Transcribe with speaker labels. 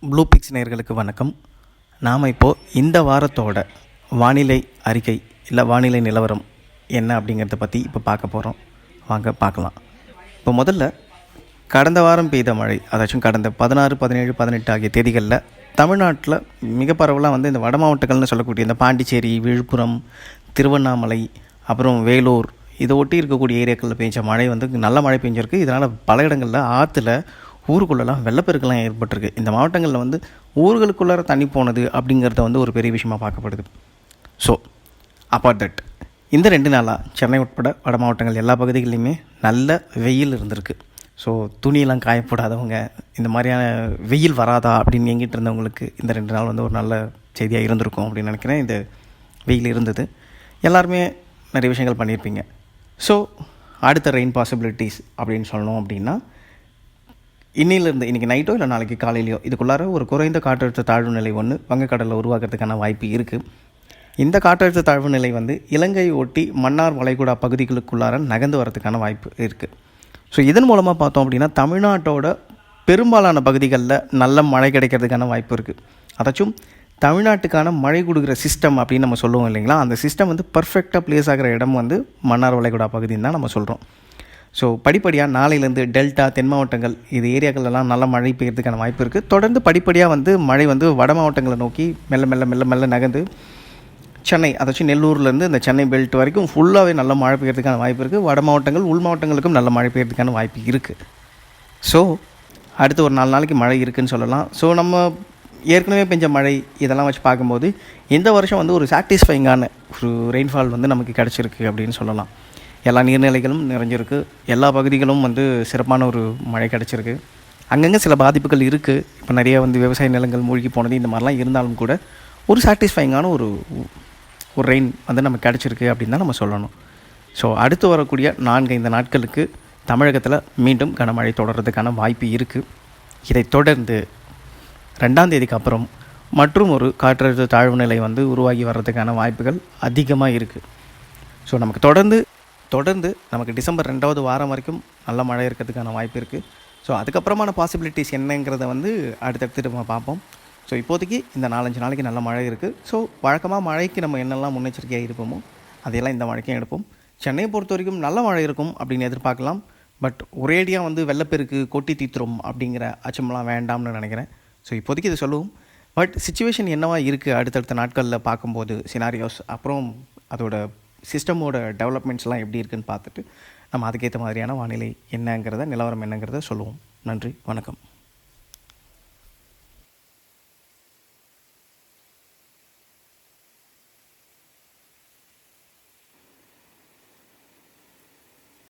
Speaker 1: ப்ளூபிக்ஸ் நேயர்களுக்கு வணக்கம். நாம் இப்போது இந்த வாரத்தோட வானிலை அறிக்கை இல்லை வானிலை நிலவரம் என்ன அப்படிங்கிறத பற்றி இப்போ பார்க்க போகிறோம். வாங்க பார்க்கலாம். இப்போ முதல்ல கடந்த வாரம் பெய்த மழை, அதாச்சும் கடந்த 16, 17, 18 ஆகிய தேதிகளில் தமிழ்நாட்டில் மிக பரவலாக இந்த வட மாவட்டங்கள்னு சொல்லக்கூடிய இந்த பாண்டிச்சேரி, விழுப்புரம், திருவண்ணாமலை, அப்புறம் வேலூர், இதை ஒட்டி இருக்கக்கூடிய ஏரியாக்களில் பெஞ்ச மழை நல்ல மழை பெஞ்சிருக்கு. இதனால் பல இடங்களில் ஆற்றுல ஊருக்குள்ளெல்லாம் வெள்ளப்பெருக்கெல்லாம் ஏற்பட்டிருக்கு. இந்த மாவட்டங்களில் ஊர்களுக்குள்ளார தண்ணி போனது அப்படிங்கிறத ஒரு பெரிய விஷயமாக பார்க்கப்படுது. ஸோ அப்பார்ட் தட் இந்த 2 நாளாக சென்னை உட்பட வட மாவட்டங்கள் எல்லா பகுதிகளிலுமே நல்ல வெயில் இருந்திருக்கு. ஸோ துணியெல்லாம் காயப்படாதவங்க, இந்த மாதிரியான வெயில் வராதா அப்படின்னு எங்கிட்டு இருந்தவங்களுக்கு இந்த 2 நாள் ஒரு நல்ல செய்தியாக இருந்திருக்கும் அப்படின்னு நினைக்கிறேன். இந்த வெயில் இருந்தது, எல்லாருமே நிறைய விஷயங்கள் பண்ணியிருப்பீங்க. ஸோ அடுத்த ரெயின் பாசிபிலிட்டிஸ் அப்படின்னு சொல்லணும் அப்படின்னா, இன்னிலிருந்து இன்றைக்கி நைட்டோ இல்லை நாளைக்கு காலையிலையோ இதுக்குள்ளார ஒரு குறைந்த காற்றழுத்த தாழ்வு நிலை வங்கக்கடலில் உருவாக்குறதுக்கான வாய்ப்பு இருக்குது. இந்த காற்றழுத்த தாழ்வு நிலை இலங்கையை ஒட்டி மன்னார் வளைகுடா பகுதிகளுக்குள்ளார நகர்ந்து வரதுக்கான வாய்ப்பு இருக்குது. ஸோ இதன் மூலமாக பார்த்தோம் அப்படின்னா தமிழ்நாட்டோட பெரும்பாலான பகுதிகளில் நல்ல மழை கிடைக்கிறதுக்கான வாய்ப்பு இருக்குது. அதாச்சும் தமிழ்நாட்டுக்கான மழை கொடுக்குற சிஸ்டம் அப்படின்னு நம்ம சொல்லுவோம் இல்லைங்களா, அந்த சிஸ்டம் பர்ஃபெக்டாக ப்ளேஸ் ஆகிற இடம் மன்னார் வளைகுடா பகுதின்னு தான் நம்ம சொல்கிறோம். ஸோ படிப்படியாக நாளையிலேருந்து டெல்டா, தென் மாவட்டங்கள் இது ஏரியாக்கள்லாம் நல்ல மழை பெய்யறதுக்கான வாய்ப்பு இருக்குது. தொடர்ந்து படிப்படியாக மழை வட மாவட்டங்களை நோக்கி மெல்ல மெல்ல மெல்ல மெல்ல நகர்ந்து சென்னை, அதாச்சும் நெல்லூர்லேருந்து இந்த சென்னை பெல்ட் வரைக்கும் ஃபுல்லாகவே நல்ல மழை பெய்யறதுக்கான வாய்ப்பு இருக்குது. வட மாவட்டங்கள், உள் மாவட்டங்களுக்கும் நல்ல மழை பெய்யறதுக்கான வாய்ப்பு இருக்குது. ஸோ அடுத்து ஒரு 4 நாளைக்கு மழை இருக்குதுன்னு சொல்லலாம். ஸோ நம்ம ஏற்கனவே பெஞ்ச மழை இதெல்லாம் வச்சு பார்க்கும்போது இந்த வருஷம் ஒரு சாட்டிஸ்ஃபைங்கான ஒரு ரெயின்ஃபால் நமக்கு கிடச்சிருக்கு அப்படின்னு சொல்லலாம். எல்லா நீர்நிலைகளும் நிறைஞ்சிருக்கு, எல்லா பகுதிகளும் சிறப்பான ஒரு மழை கிடச்சிருக்கு. அங்கங்கே சில பாதிப்புகள் இருக்குது. இப்போ நிறைய விவசாய நிலங்கள் மூழ்கி போனது இந்த மாதிரிலாம் இருந்தாலும் கூட ஒரு சாட்டிஸ்ஃபைங்கான ஒரு ரெயின் நமக்கு கிடச்சிருக்கு அப்படின்னு தான் நம்ம சொல்லணும். ஸோ அடுத்து வரக்கூடிய 4-5 நாட்களுக்கு தமிழகத்தில் மீண்டும் கனமழை தொடர்றதுக்கான வாய்ப்பு இருக்குது. இதை தொடர்ந்து 2ஆம் தேதிக்கு அப்புறம் மற்றும் ஒரு காற்றழுத்த தாழ்வு நிலை உருவாகி வர்றதுக்கான வாய்ப்புகள் அதிகமாக இருக்குது. ஸோ நமக்கு தொடர்ந்து நமக்கு டிசம்பர் 2வது வாரம் வரைக்கும் நல்ல மழை இருக்கிறதுக்கான வாய்ப்பு இருக்குது. ஸோ அதுக்கப்புறமான பாசிபிலிட்டிஸ் என்னங்கிறத அடுத்தடுத்து நம்ம பார்ப்போம். ஸோ இப்போதைக்கு இந்த 4-5 நாளைக்கு நல்ல மழை இருக்குது. ஸோ வழக்கமாக மழைக்கு நம்ம என்னெல்லாம் முன்னெச்சரிக்கையாக இருப்போமோ அதையெல்லாம் இந்த மழைக்கும் எடுப்போம். சென்னையை பொறுத்த வரைக்கும் நல்ல மழை இருக்கும் அப்படின்னு எதிர்பார்க்கலாம். பட் ஒரேடியாக வெள்ளப்பெருக்கு கொட்டி தீத்துரும் அப்படிங்கிற அச்சமெல்லாம் வேண்டாம்னு நினைக்கிறேன். ஸோ இப்போதைக்கு இது சொல்லுவோம். பட் சிச்சுவேஷன் என்னவா இருக்குது அடுத்தடுத்த நாட்களில் பார்க்கும்போது சினாரியோஸ், அப்புறம் அதோட சிஸ்டமோட டெவலப்மெண்ட்ஸ்லாம் எப்படி இருக்குதுன்னு பார்த்துட்டு நம்ம அதுக்கேற்ற மாதிரியான வானிலை என்னங்கிறத, நிலவரம் என்னங்கிறத சொல்லுவோம். நன்றி, வணக்கம்.